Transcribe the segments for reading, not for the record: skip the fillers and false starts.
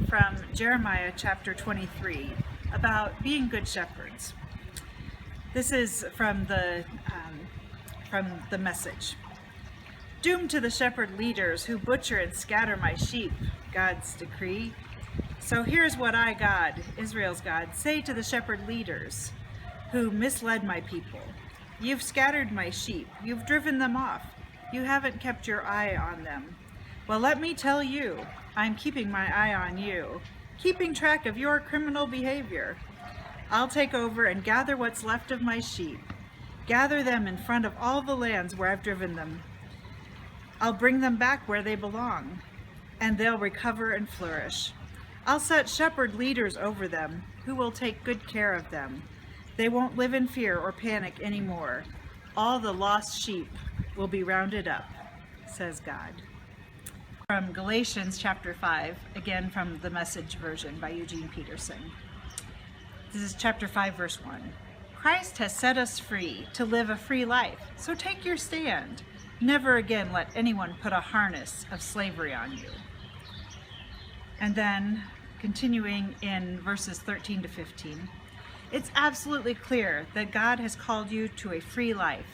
from Jeremiah chapter 23 about being good shepherds. This is from the Message. Doom to the shepherd leaders who butcher and scatter my sheep, God's decree. So here's what I, God, Israel's God, say to the shepherd leaders who misled my people. You've scattered my sheep. You've driven them off. You haven't kept your eye on them. Well, let me tell you, I'm keeping my eye on you, keeping track of your criminal behavior. I'll take over and gather what's left of my sheep, gather them in front of all the lands where I've driven them. I'll bring them back where they belong, and they'll recover and flourish. I'll set shepherd leaders over them who will take good care of them. They won't live in fear or panic anymore. All the lost sheep will be rounded up, says God. From Galatians chapter 5, again from the Message version by Eugene Peterson. This is chapter 5, verse 1. Christ has set us free to live a free life, so take your stand. Never again let anyone put a harness of slavery on you. And then, continuing in verses 13 to 15, it's absolutely clear that God has called you to a free life.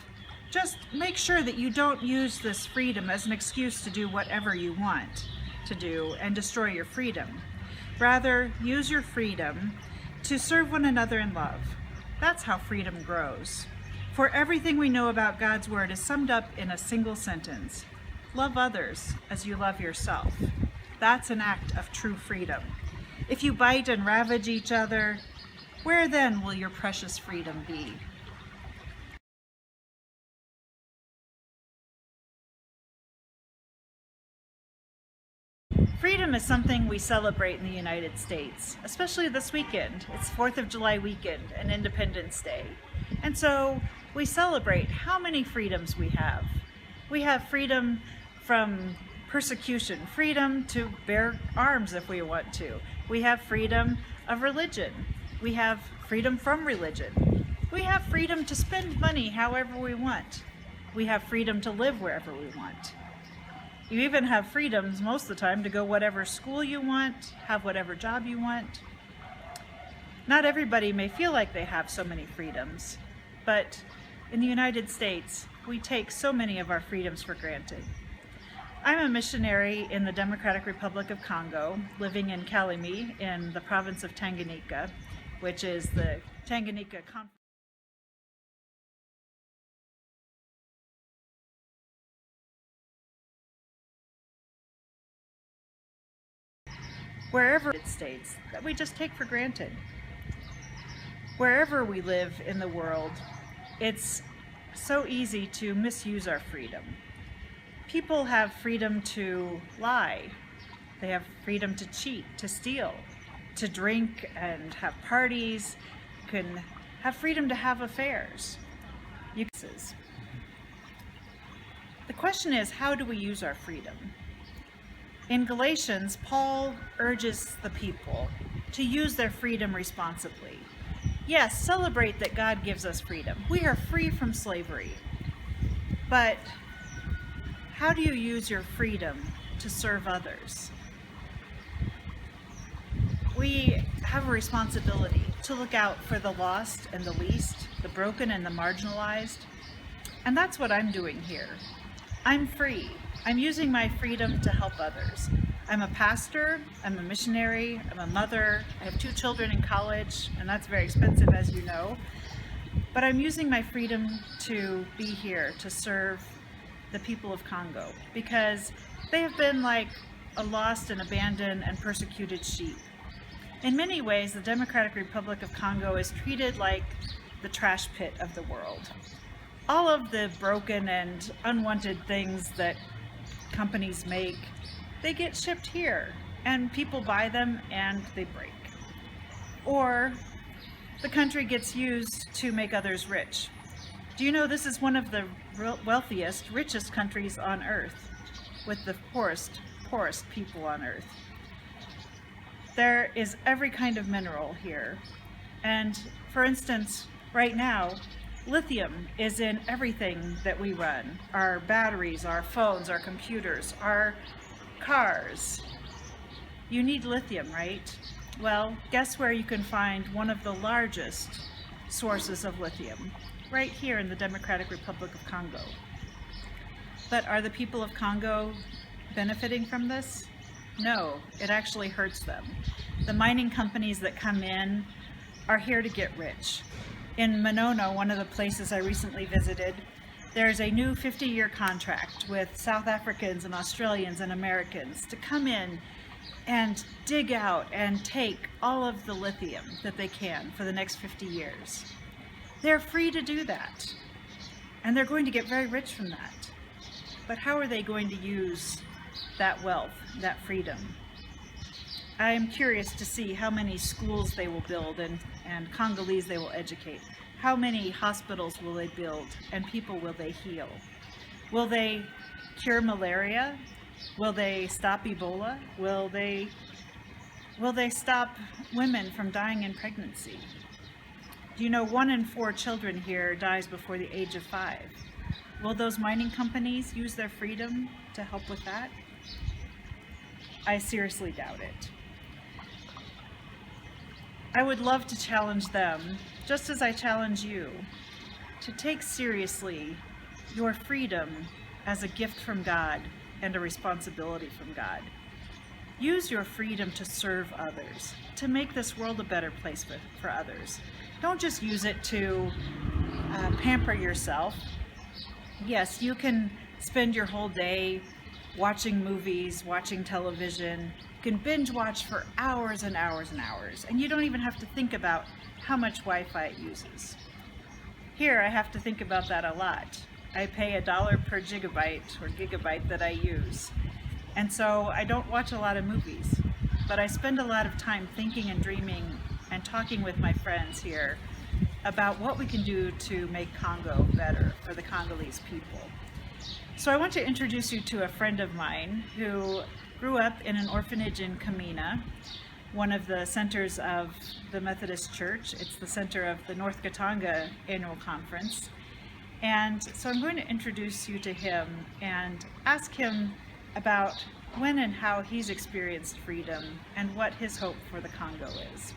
Just make sure that you don't use this freedom as an excuse to do whatever you want to do and destroy your freedom. Rather, use your freedom to serve one another in love. That's how freedom grows. For everything we know about God's word is summed up in a single sentence. Love others as you love yourself. That's an act of true freedom. If you bite and ravage each other, where then will your precious freedom be? Freedom is something we celebrate in the United States, especially this weekend. It's 4th of July weekend and Independence Day. And so we celebrate how many freedoms we have. We have freedom from persecution, freedom to bear arms if we want to. We have freedom of religion. We have freedom from religion. We have freedom to spend money however we want. We have freedom to live wherever we want. You even have freedoms most of the time to go whatever school you want, have whatever job you want. Not everybody may feel like they have so many freedoms, but in the United States, we take so many of our freedoms for granted. I'm a missionary in the Democratic Republic of Congo, living in Kalemi in the province of Tanganyika, which is the Tanganyika Conference. Wherever in the States that we just take for granted. Wherever we live in the world, it's so easy to misuse our freedom. People have freedom to lie. They have freedom to cheat, to steal, to drink and have parties, can have freedom to have affairs. The question is, how do we use our freedom? In Galatians, Paul urges the people to use their freedom responsibly. Yes, celebrate that God gives us freedom. We are free from slavery. But how do you use your freedom to serve others? We have a responsibility to look out for the lost and the least, the broken and the marginalized. And that's what I'm doing here. I'm free. I'm using my freedom to help others. I'm a pastor, I'm a missionary, I'm a mother, I have 2 children in college, and that's very expensive, as you know. But I'm using my freedom to be here to serve the people of Congo, because they have been like a lost and abandoned and persecuted sheep. In many ways, the Democratic Republic of Congo is treated like the trash pit of the world. All of the broken and unwanted things that companies make, they get shipped here, and people buy them and they break. Or the country gets used to make others rich. Do you know this is one of the wealthiest, richest countries on earth, with the poorest people on earth? There is every kind of mineral here. And for instance, right now, lithium is in everything that we run. Our batteries, our phones, our computers, our cars. You need lithium, right? Well, guess where you can find one of the largest sources of lithium? Right here in the Democratic Republic of Congo. But are the people of Congo benefiting from this? No, it actually hurts them. The mining companies that come in are here to get rich. In Manono, one of the places I recently visited, there's a new 50-year contract with South Africans and Australians and Americans to come in and dig out and take all of the lithium that they can for the next 50 years. They're free to do that, and they're going to get very rich from that. But how are they going to use that wealth, that freedom? I am curious to see how many schools they will build and Congolese they will educate. How many hospitals will they build and people will they heal? Will they cure malaria? Will they stop Ebola? Will they stop women from dying in pregnancy? Do you know 1 in 4 children here dies before the age of 5? Will those mining companies use their freedom to help with that? I seriously doubt it. I would love to challenge them, just as I challenge you, to take seriously your freedom as a gift from God and a responsibility from God. Use your freedom to serve others, to make this world a better place for others. Don't just use it to pamper yourself. Yes, you can spend your whole day watching movies, watching television. You can binge watch for hours and hours and hours, and you don't even have to think about how much Wi-Fi it uses. Here, I have to think about that a lot. I pay $1 per gigabyte or gigabyte that I use. And so I don't watch a lot of movies, but I spend a lot of time thinking and dreaming and talking with my friends here about what we can do to make Congo better for the Congolese people. So I want to introduce you to a friend of mine who grew up in an orphanage in Kamina, one of the centers of the Methodist Church. It's the center of the North Katanga Annual Conference. And so I'm going to introduce you to him and ask him about when and how he's experienced freedom and what his hope for the Congo is.